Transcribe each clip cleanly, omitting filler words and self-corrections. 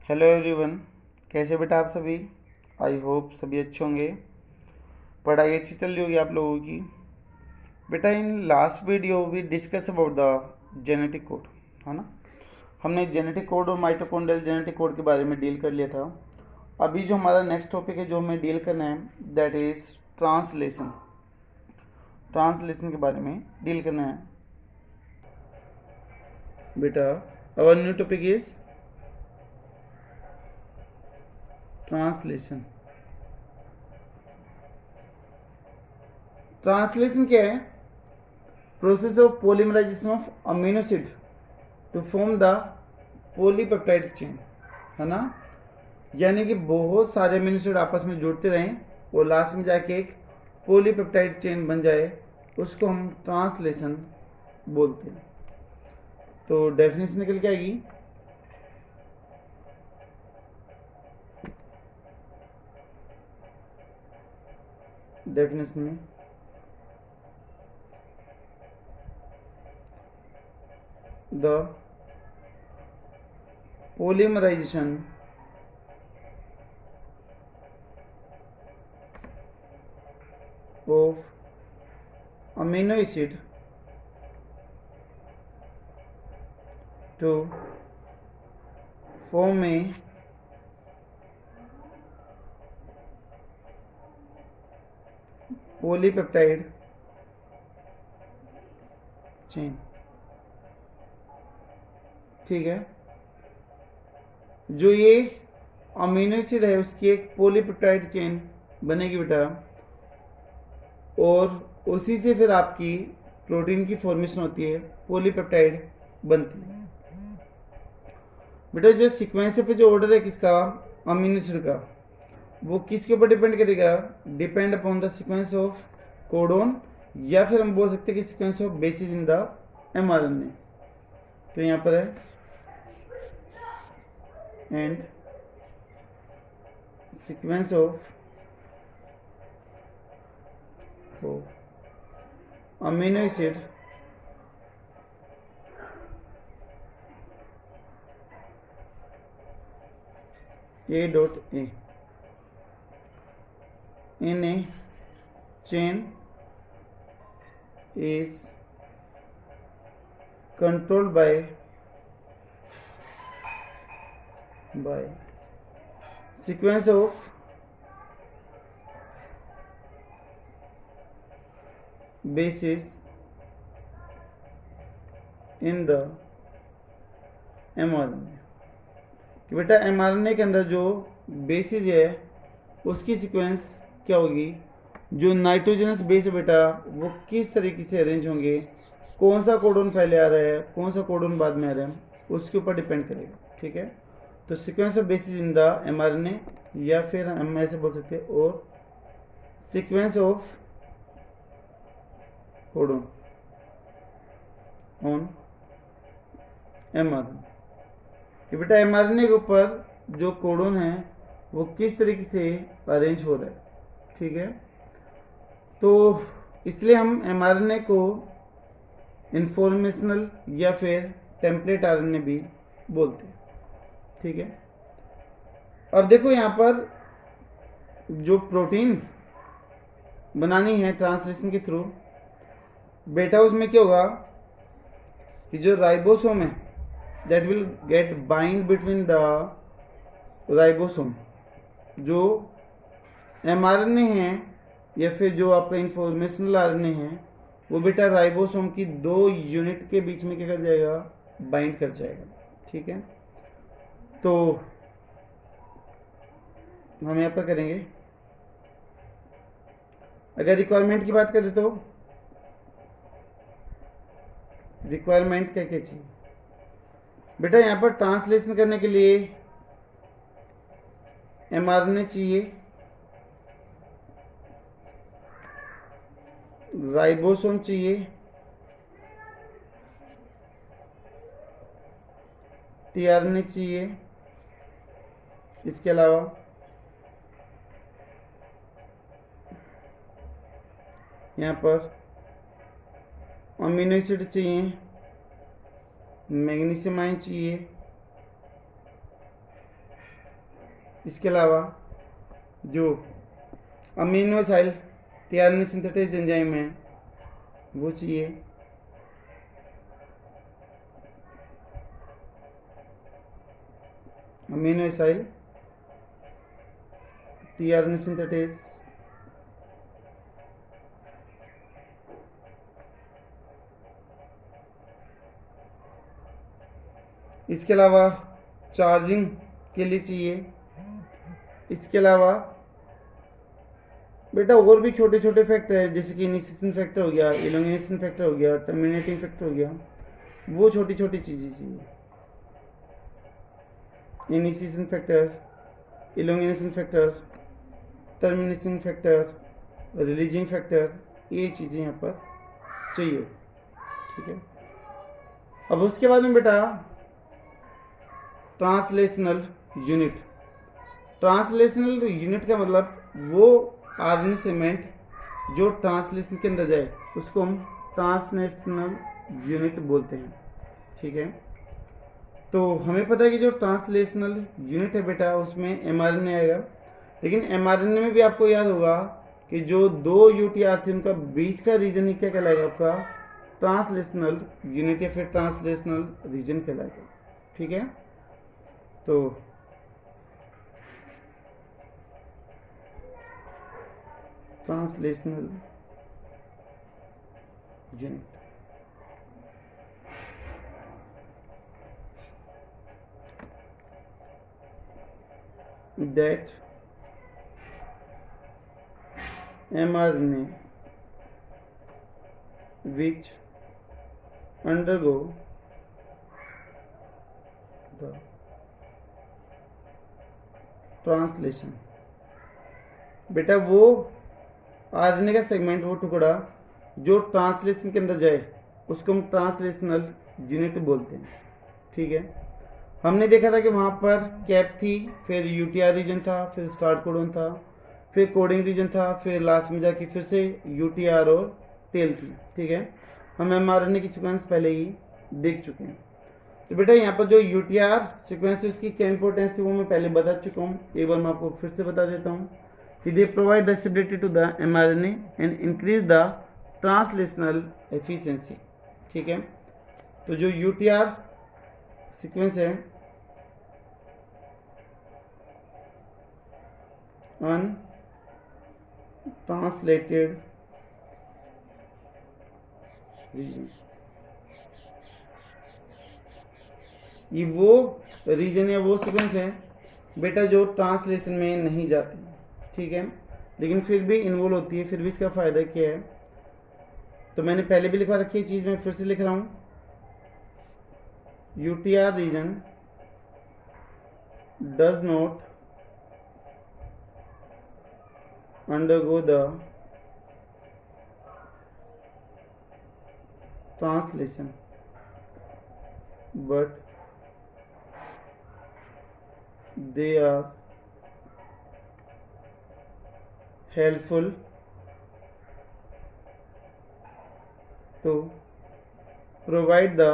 Hello everyone. कैसे बेटा आप सभी? आई होप सभी अच्छे होंगे। पढ़ाई अच्छी चल रही होगी आप लोगों की। बेटा in last video we discuss about the genetic code, है ना। हमने जेनेटिक कोड और माइटोकॉन्ड्रियल जेनेटिक कोड के बारे में डील कर लिया था। अभी जो हमारा नेक्स्ट टॉपिक है जो हमें डील करना है दैट इज़ ट्रांसलेशन। ट्रांसलेशन के बारे में डील करना है बेटा। Our new topic is translation. Translation क्या है? Process of polymerisation of amino acid to form the polypeptide chain, है ना। यानी कि बहुत सारे अमीनो एसिड आपस में जुड़ते रहें और लास्ट में जाके एक पॉलीपेप्टाइड चेन बन जाए, उसको हम ट्रांसलेशन बोलते हैं। तो डेफिनेशन निकल के आएगी। डेफिनेशन में the polymerization of amino acid to form a polypeptide chain। ठीक है, जो ये अमीनो एसिड है उसकी एक पॉलीपेप्टाइड चेन बनेगी बेटा, और उसी से फिर आपकी प्रोटीन की फॉर्मेशन होती है, पॉलीपेप्टाइड बनती है। बेटा जो सीक्वेंस है, जो ऑर्डर है किसका, अमीनो एसिड का, वो किसके ऊपर डिपेंड करेगा? Depend upon the sequence of codon, या फिर हम बोल सकते हैं कि sequence of basis in the mRNA। तो यहाँ पर है and sequence of amino acid A.A in a chain is controlled by sequence of bases in the mRNA। कि बेटा mRNA के अंदर जो बेसिस है उसकी सीक्वेंस क्या होगी? जो नाइट्रोजनस बेस है बेटा वो किस तरीके से अरेंज होंगे, कौन सा कोडोन पहले आ रहा है, कौन सा कोडोन बाद में आ रहा है, उसके ऊपर डिपेंड करेगा। ठीक है, तो sequence of basis in the mRNA, या फिर हम ऐसे बोल सकते हैं, और sequence of codon on mRNA। कि बेटा mRNA के ऊपर जो कोडोन है वो किस तरीके से अरेंज हो रहा है। ठीक है, तो इसलिए हम mRNA को इंफॉर्मेशनल या फिर टेम्पलेट आरएनए भी बोलते हैं। ठीक है, अब देखो यहाँ पर जो प्रोटीन बनानी है ट्रांसलेशन के थ्रू, बेटा उसमें क्या होगा कि जो राइबोसोम है that will get bind between the ribosome, जो mRNA है या फिर जो आपका इंफॉर्मेशनल आरएनए है, वो बेटा राइबोसोम की 2 यूनिट के बीच में क्या कर जाएगा, बाइंड कर जाएगा। ठीक है, तो हम यहाँ पर करेंगे, अगर रिक्वायरमेंट की बात करें तो रिक्वायरमेंट क्या क्या चाहिए बेटा? यहाँ पर ट्रांसलेशन करने के लिए mRNA चाहिए, राइबोसोम चाहिए, tRNA चाहिए, इसके अलावा यहाँ पर अमीनो एसिड चाहिए, मैग्नीशियम आयन चाहिए, इसके अलावा जो amino acyl tRNA synthetase enzyme है वो चाहिए। अमीनो एसाइल टीआरएनए सिंथेटेज, इसके अलावा चार्जिंग के लिए चाहिए। इसके अलावा बेटा और भी छोटे छोटे फैक्टर है, जैसे कि इनिशिएशन फैक्टर हो गया, इलोंगेशन फैक्टर हो गया, टर्मिनेटिंग फैक्टर हो गया, वो छोटी छोटी चीज़ें चाहिए। Initiation factor, elongation factor, termination factor, releasing factor, ये चीज़ें यहाँ पर चाहिए। ठीक है। अब उसके बाद में बेटा ट्रांसलेशनल यूनिट। ट्रांसलेशनल यूनिट का मतलब वो आरएनए सेगमेंट जो ट्रांसलेशन के अंदर जाए उसको हम ट्रांसलेशनल यूनिट बोलते हैं। ठीक है। तो हमें पता है कि जो ट्रांसलेशनल यूनिट है बेटा उसमें एमआरएनए आएगा, लेकिन एमआरएनए में भी आपको याद होगा कि जो दो यूटीआर थे उनका बीच का रीजन ही क्या कहलाएगा, आपका ट्रांसलेशनल यूनिट या फिर ट्रांसलेशनल रीजन कहलाएगा। ठीक है। तो translational unit that mRNA which undergo the translation। बेटा वो आरएनए का सेगमेंट, वो टुकड़ा जो ट्रांसलेशन के अंदर जाए उसको हम ट्रांसलेशनल यूनिट बोलते हैं। ठीक है। हमने देखा था कि वहाँ पर कैप थी, फिर यूटीआर रीजन था, फिर स्टार्ट कोडन था, फिर कोडिंग रीजन था, फिर लास्ट में जाके फिर से यूटीआर और टेल थी। ठीक है। हम एमआरएनए की सीक्वेंस पहले ही देख चुके हैं। तो बेटा यहाँ पर जो यूटीआर सीक्वेंस थी उसकी क्या इंपॉर्टेंस थी वो मैं पहले बता चुका हूँ, एक बार मैं आपको फिर से बता देता हूँ कि they provide the stability to the mRNA and increase the translational efficiency. ठीक है। तो जो यूटीआर सीक्वेंस है untranslated रीजन, ये वो रीजन या वो सीक्वेंस है बेटा जो ट्रांसलेशन में नहीं जाती। ठीक है। लेकिन फिर भी इन्वॉल्व होती है, फिर भी इसका फायदा क्या है, तो मैंने पहले भी लिखवा रखी है चीज, मैं फिर से लिख रहा हूं। UTR region does not undergo the translation but they are helpful to provide the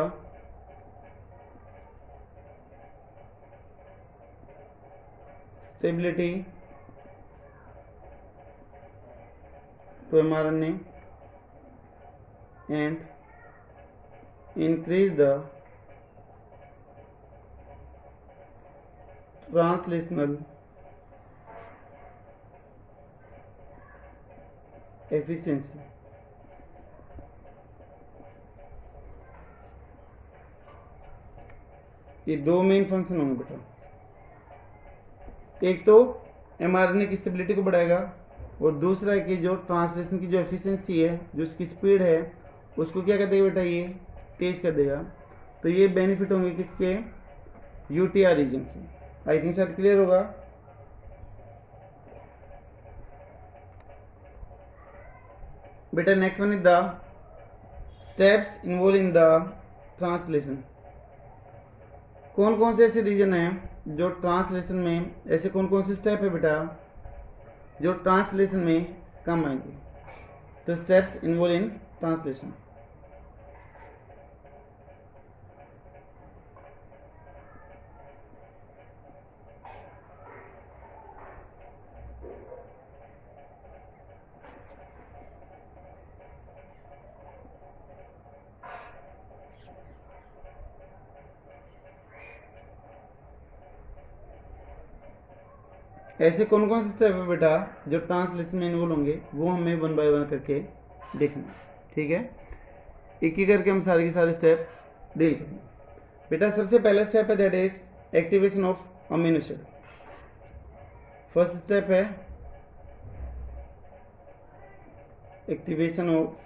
stability to mRNA and increase the translational efficiency। ये दो मेन फंक्शन होंगे बेटा, एक तो एमआरएनए की स्टेबिलिटी को बढ़ाएगा और दूसरा है कि जो ट्रांसलेशन की जो एफिशिएंसी है, जो इसकी स्पीड है, उसको क्या कर देगा बेटा, ये तेज कर देगा। तो ये बेनिफिट होंगे किसके, यूटीआर रीजन के। आई थिंक शायद क्लियर होगा। बेटा next one is the steps involve in the translation. कौन कौन से ऐसे रीजन हैं जो ट्रांसलेशन में, ऐसे कौन कौन से स्टेप है बेटा जो ट्रांसलेशन में काम आएंगे। तो स्टेप्स इन्वॉल्व इन ट्रांसलेशन, ऐसे कौन कौन से स्टेप है बेटा जो ट्रांसलेशन में इन्वॉल्व होंगे, वो हमें वन बाय वन करके देखना, ठीक है। एक एक करके हम सारे के सारे स्टेप डील करेंगे। बेटा सबसे पहला स्टेप है that is activation of amino acid. First step है activation of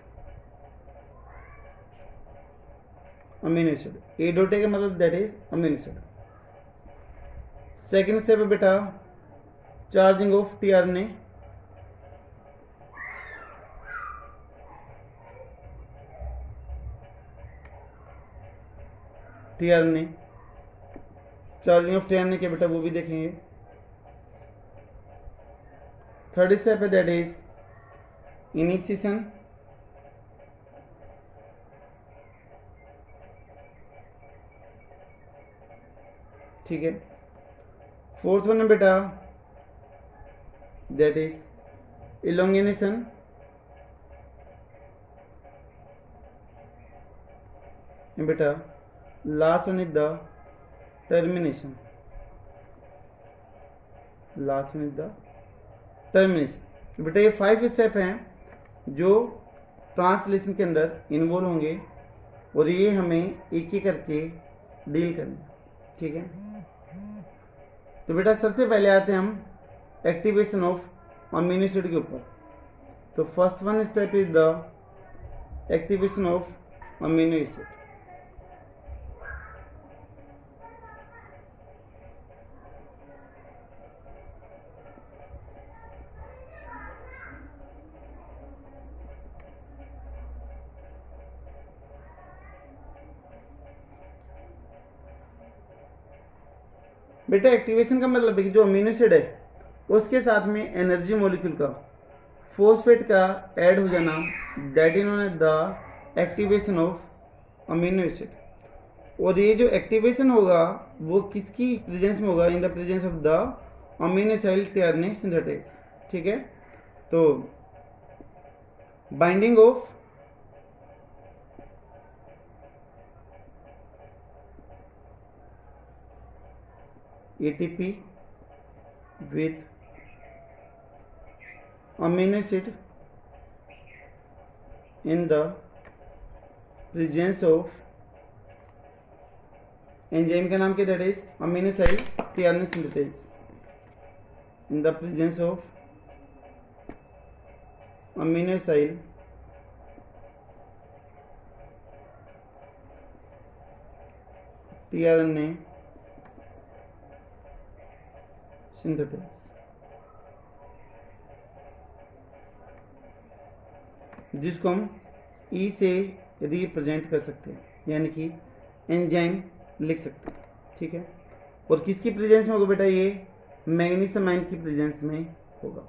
amino acid. A dot A का मतलब that is amino acid. Second step है बेटा charging of tRNA. TRNA charging of tRNA के बेटा वो भी देखेंगे। थर्ड स्टेप है दैट इज इनिशिएशन। ठीक है। फोर्थ वन है बेटा दैट इज इलोंगेशन। बेटा last one is the termination. Last one is the termination. बेटा ये 5 स्टेप हैं जो ट्रांसलेशन के अंदर इन्वॉल्व होंगे और ये हमें एक एक करके डील करना, ठीक है। तो बेटा सबसे पहले आते हैं हम एक्टिवेशन ऑफ अमीनो एसिड के ऊपर। तो first one step is the activation of amino acid. बेटा एक्टिवेशन का मतलब है कि जो अमीनो एसिड है उसके साथ में एनर्जी मॉलिक्यूल का फॉस्फेट का ऐड हो जाना, that is known as the activation of amino acid. और ये जो एक्टिवेशन होगा वो किसकी प्रेजेंस में होगा? इन the presence of the amino acid tRNA synthetase, ठीक है। तो binding of ATP with amino acid in the presence of enzyme का नाम क्या? That is amino acid tRNA synthetase. In the presence of amino acid tRNA synthetase. जिसको हम ई से represent कर सकते हैं, यानी कि एंजाइम लिख सकते हैं, ठीक है। और किसकी प्रेजेंस में होगा बेटा? ये मैग्नीशियम आयन की प्रेजेंस में होगा।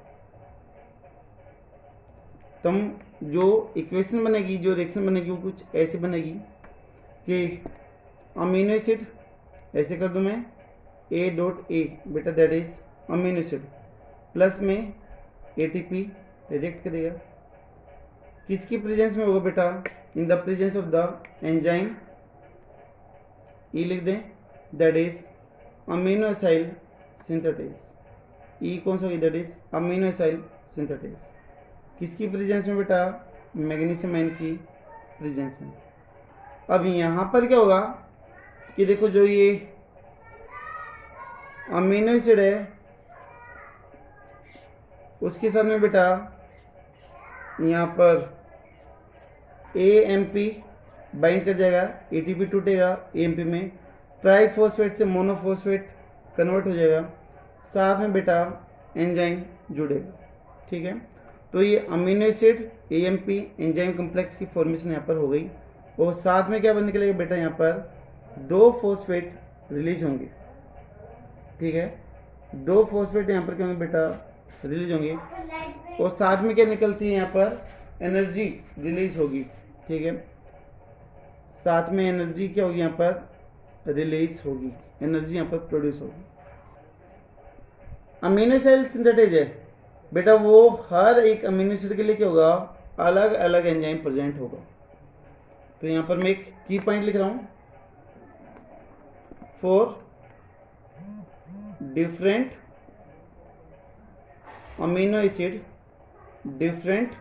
तो हम जो इक्वेशन बनेगी, जो रिएक्शन बनेगी वो कुछ ऐसे बनेगी कि अमीनो एसिड ऐसे कर दूं मैं A डॉट ए, बेटा that is amino acid, plus में ATP रिएक्ट करेगा। किसकी प्रेजेंस में होगा बेटा? In the presence of the enzyme, E लिख दें, that is amino acid synthetase. E कौन सा होगी? That is amino acid synthetase. किसकी प्रेजेंस में बेटा? मैग्नीशियम आयन की प्रेजेंस में। अब यहाँ पर क्या होगा कि देखो जो ये अमीनो एसिड है उसके साथ में बेटा यहाँ पर AMP बाइंड कर जाएगा, ATP टूटेगा AMP में, ट्राइफॉस्फेट से मोनोफॉस्फेट कन्वर्ट हो जाएगा, साथ में बेटा एंजाइम जुड़ेगा, ठीक है। तो ये amino acid AMP enzyme complex की फॉर्मेशन यहाँ पर हो गई। और साथ में क्या बन निकलेगा बेटा? यहाँ पर 2 फॉस्फेट रिलीज होंगे, ठीक है। 2 फॉस्फेट यहाँ पर क्या होंगे बेटा? रिलीज होंगे। और साथ में क्या निकलती है? यहाँ पर एनर्जी रिलीज होगी, ठीक है। साथ में एनर्जी क्या होगी? यहाँ पर रिलीज होगी, एनर्जी यहाँ पर प्रोड्यूस होगी। अमीनो एसिड सिंथेटेज है बेटा, वो हर एक अमीनो एसिड के लिए क्या होगा? अलग अलग एंजाइम प्रेजेंट होगा। तो यहाँ पर मैं एक की पॉइंट लिख रहा हूं, for different amino acid different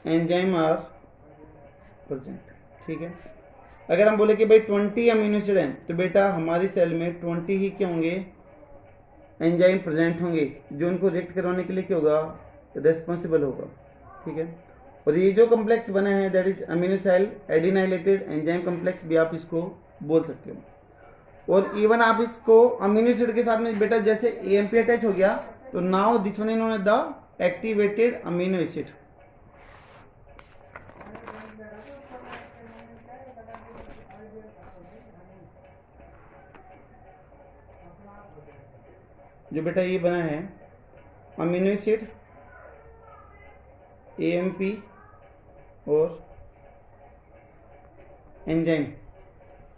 enzyme are present. ठीक है, अगर हम बोले कि भाई 20 अमीनो एसिड हैं तो बेटा हमारी सेल में 20 ही क्या होंगे, एंजाइम प्रेजेंट होंगे जो उनको रिएक्ट करवाने के लिए क्या होगा, रेस्पॉन्सिबल होगा। ठीक है, और ये जो कम्प्लेक्स बना है that is aminoacyl adenylated enzyme complex भी आप इसको बोल सकते हो। और इवन आप इसको अमीनो एसिड के साथ में बेटा जैसे एएमपी अटैच हो गया तो नाउ दिस वन इन्होंने द एक्टिवेटेड अमीनो एसिड। जो बेटा ये बना है अमीनो एसिड एएमपी और एंजाइम,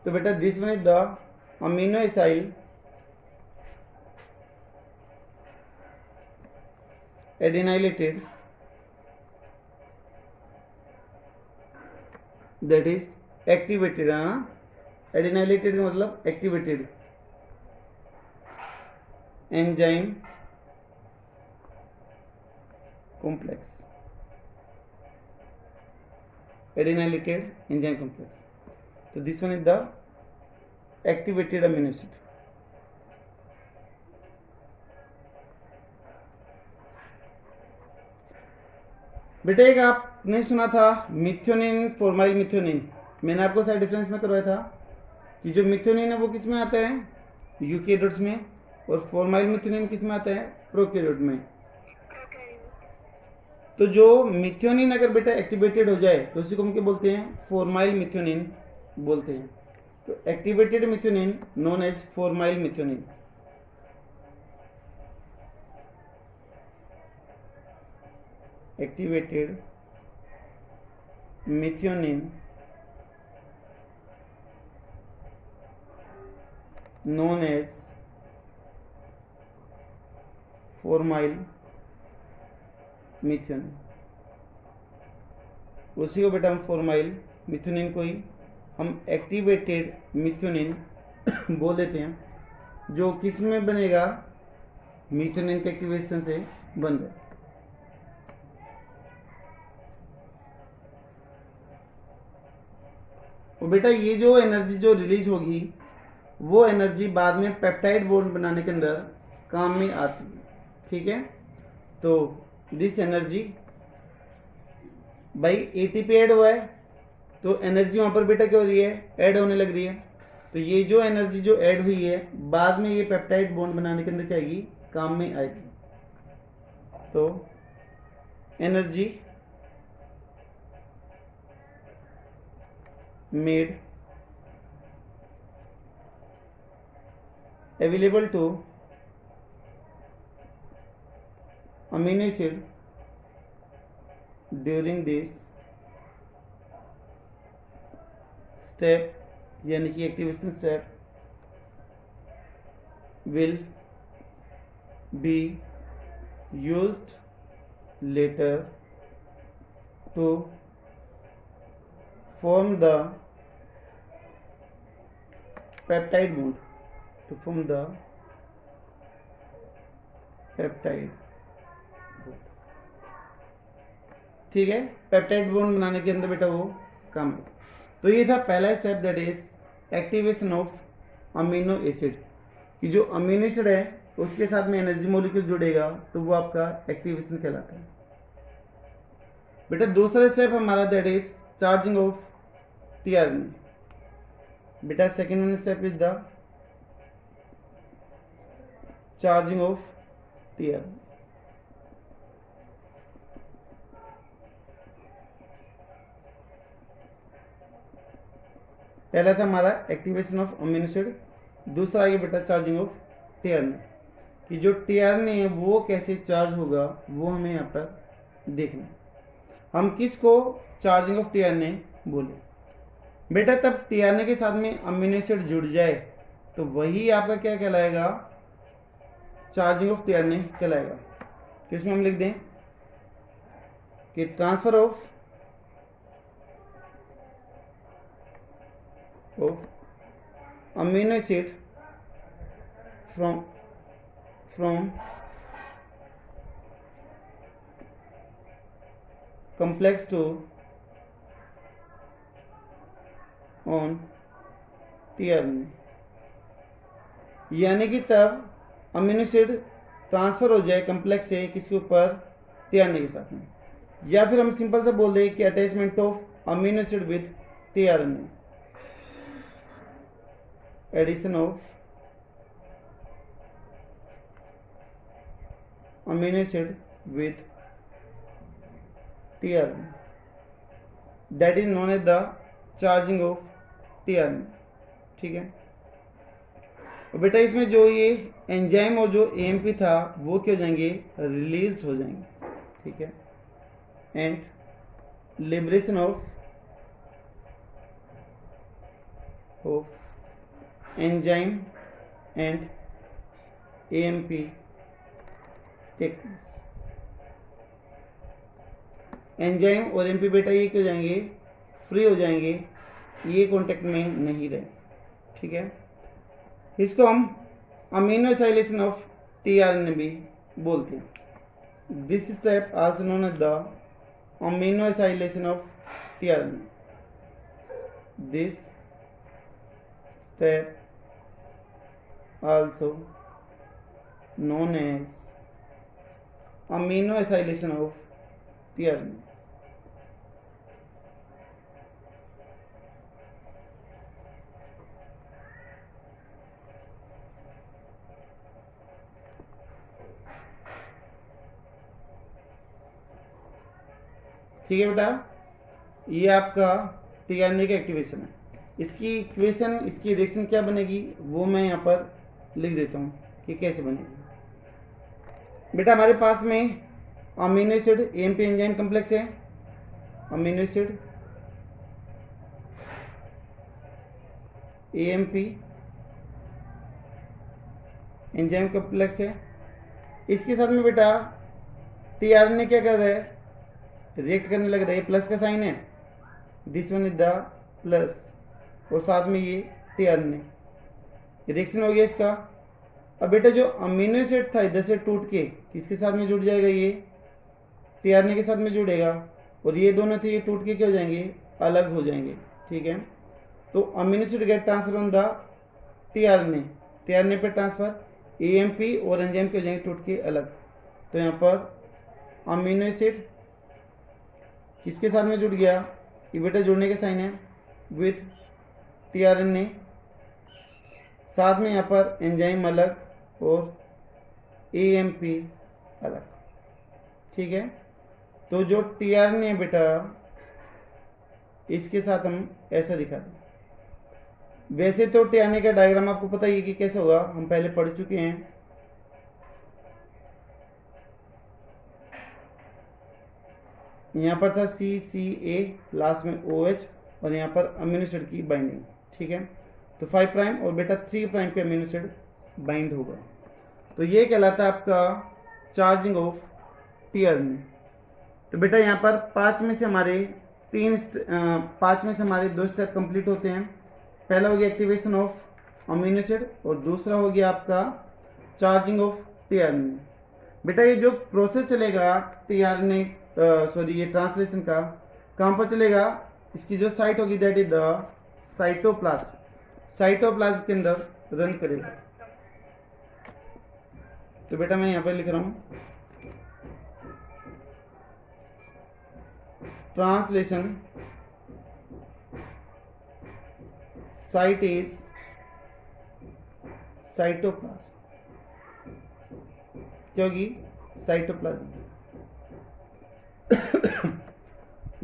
तो बेटा this one is the amino acyl adenylated that is activated. Adenylated का मतलब activated enzyme complex, adenylated enzyme complex. तो this one is the activated amino acid. बेटा एक आपने सुना था मिथ्योनिन फॉर्माइल मिथ्योनिन, मैंने आपको साइड डिफरेंस में करवाया था कि जो मिथ्योनिन है वो किस में आता है, यूकेरियोट्स में, और फॉर्माइल मिथ्योनिन किस में आता है, प्रोकैरियोट में। तो जो मिथ्योनिन अगर बेटा एक्टिवेटेड हो जाए तो उसी को हम क्या बोलते हैं, फॉर्माइल मिथ्योनिन बोलते हैं। तो activated methionine known as formyl methionine. Activated methionine known as formyl methionine. उसी को बेटा हम फॉर्माइल मिथ्योनिन को ही हम एक्टिवेटेड मिथ्योनिन बोल देते हैं, जो किस में बनेगा, मिथ्योनिन के एक्टिवेशन से बन रहा है। और बेटा ये जो एनर्जी जो रिलीज होगी वो एनर्जी बाद में पेप्टाइड बॉन्ड बनाने के अंदर काम में आती है। ठीक है, तो दिस एनर्जी भाई एटीपी ऐड हुआ है तो एनर्जी वहां पर बेटा क्या हो रही है, ऐड होने लग रही है। तो ये जो एनर्जी जो ऐड हुई है बाद में ये पेप्टाइड बॉन्ड बनाने के अंदर क्या आएगी, काम में आएगी। तो energy made available to amino acid during this step यानी कि activation step will be used later to form the peptide bond, to form the peptide bond। ठीक है, पेप्टाइड बॉन्ड बनाने के अंदर बेटा वो काम है। तो ये था पहला step that is activation of amino acid, कि जो अमीनो एसिड है उसके साथ में एनर्जी मॉलिक्यूल जुड़ेगा तो वो आपका एक्टिवेशन कहलाता है। बेटा दूसरा स्टेप हमारा that is charging of tRNA. बेटा second one step is the charging of tRNA. पहला था हमारा एक्टिवेशन ऑफ अमीनो एसिड, दूसरा आगे बेटा चार्जिंग ऑफ टीआरएनए, कि जो टीआरएनए है वो कैसे चार्ज होगा वो हमें यहाँ पर देखना है। हम किसको चार्जिंग ऑफ टीआरएनए बोले, बेटा तब टीआरएनए के साथ में अमीनो एसिड जुड़ जाए तो वही आपका क्या कहलाएगा, चार्जिंग ऑफ टीआरएनए कहलाएगा। तो इसमें हम लिख दें कि transfer of amino acid from complex to on tRNA, यानी कि तब अमीनो एसिड ट्रांसफर हो जाए कम्प्लेक्स से किसके ऊपर, टीआरएनए के साथ में, या फिर हम सिंपल सा बोल दें कि attachment of amino acid with tRNA, addition of amino acid with tRNA, that is known as the charging of tRNA। ठीक है, और बेटा इसमें जो ये एंजाइम और जो एएमपी था वो क्या हो जाएंगे, रिलीज हो जाएंगे। ठीक है, and liberation of enzyme and AMP techniques. Enzyme और एमपी बेटा ये क्या हो जाएंगे, फ्री हो जाएंगे, ये कांटेक्ट में नहीं रहे। ठीक है, इसको हम अमीनो एसाइलेशन ऑफ टीआरएनए भी बोलते हैं। This step also known as the aminoacylation of tRNA. This step also known as aminoacylation of tRNA. ठीक है बेटा, ये आपका टीआरएनए का एक्टिवेशन है। इसकी इक्वेशन, इसकी रिएक्शन क्या बनेगी वो मैं यहाँ पर लिख देता हूँ कि कैसे बनेगी। बेटा हमारे पास में amino acid AMP enzyme complex है, amino acid AMP enzyme complex है। इसके साथ में बेटा टीआरएनए क्या कर रहा है, रिएक्ट करने लग रहा है। प्लस का साइन है, this one is the plus, और साथ में ये टीआरएनए, रिएक्शन हो गया इसका। अब बेटा जो अमीनो एसिड था इधर से टूट के किसके साथ में जुड़ जाएगा, ये टीआरएनए के साथ में जुड़ेगा, और ये दोनों थे ये टूट के क्या हो जाएंगे, अलग हो जाएंगे। ठीक है, तो amino acid get transfer on the tRNA, tRNA पे ट्रांसफर, एएमपी और एंजाइम के हो जाएंगे टूट के अलग। तो यहाँ पर अमीनो एसिड किसके साथ में जुड़ गया, ये बेटा जुड़ने के साइन है विथ टीआरएनए, साथ में यहाँ पर एंजाइम अलग और एएमपी अलग। ठीक है, तो जो टीआरएनए है बेटा इसके साथ हम ऐसा दिखा दें। वैसे तो टीआरएनए का डायग्राम आपको पता ही है कि कैसे होगा, हम पहले पढ़ चुके हैं। यहाँ पर था CCA, लास्ट में OH, और यहाँ पर अमीनो एसिड की बाइंडिंग। ठीक है, तो 5 प्राइम और बेटा 3 प्राइम पे अमीनो एसिड बाइंड होगा। तो ये कहलाता है आपका चार्जिंग ऑफ टीआरएनए। तो बेटा यहाँ पर 5 में से हमारे 2 स्टेप कंप्लीट होते हैं। पहला हो गया एक्टिवेशन ऑफ अमीनो एसिड और दूसरा हो गया आपका चार्जिंग ऑफ टीआरएनए। बेटा ये जो प्रोसेस चलेगा टीआरएनए ये ट्रांसलेशन का कहाँ पर चलेगा, इसकी जो साइट होगी that is the cytoplasm, cytoplasm के अंदर रन करेगा। तो बेटा मैं यहाँ पर लिख रहा हूँ ट्रांसलेशन साइट इज साइटोप्लाज्म, क्योंकि साइटोप्लाज्म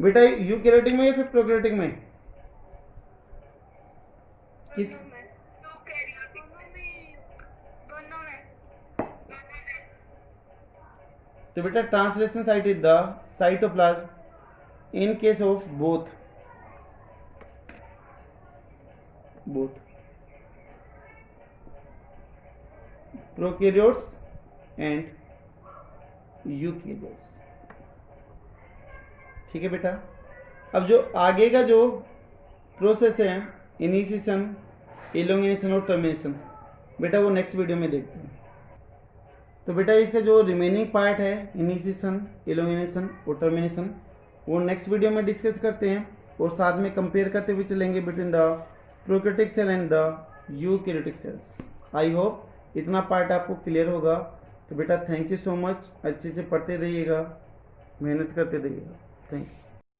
बेटा यूकैरियोटिक में या फिर प्रोकैरियोटिक में, किस तो बेटा translation site is the cytoplasm in case of both prokaryotes and eukaryotes. ठीक है बेटा, अब जो आगे का जो प्रोसेस है इनिशिएशन, एलोंगेशन और टर्मिनेशन, बेटा वो नेक्स्ट वीडियो में देखते हैं। तो बेटा इसका जो रिमेनिंग पार्ट है, इनिशिएशन, एलोंगेशन और टर्मिनेशन, वो नेक्स्ट वीडियो में डिस्कस करते हैं और साथ में कंपेयर करते हुए चलेंगे between the prokaryotic cell and the eukaryotic cells. I hope इतना पार्ट आपको क्लियर होगा। तो बेटा थैंक यू सो मच, अच्छे से पढ़ते रहिएगा, मेहनत करते रहिएगा। Thank you.